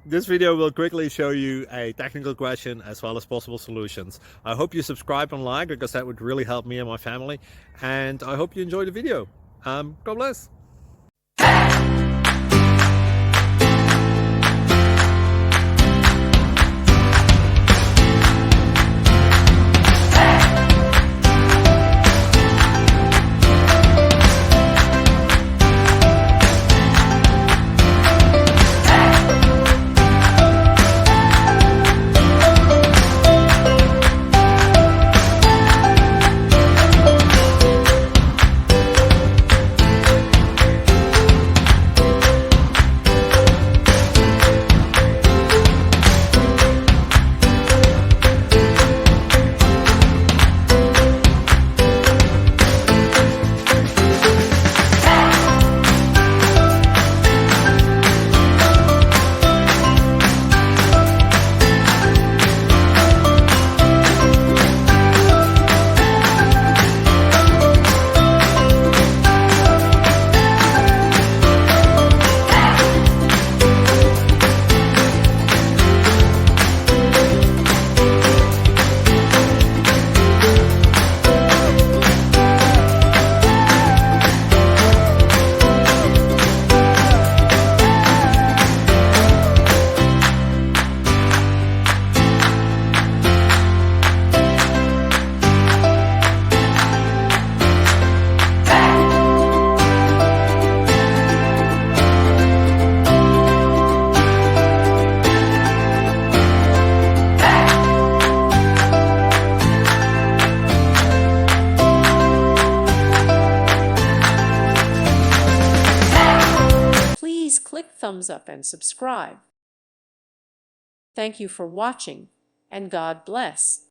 This video will quickly show you a technical question as well as possible solutions. I hope you subscribe and like, because that would really help me and my family. And I hope you enjoy the video. God bless. Please click thumbs up and subscribe. Thank you for watching, and God bless.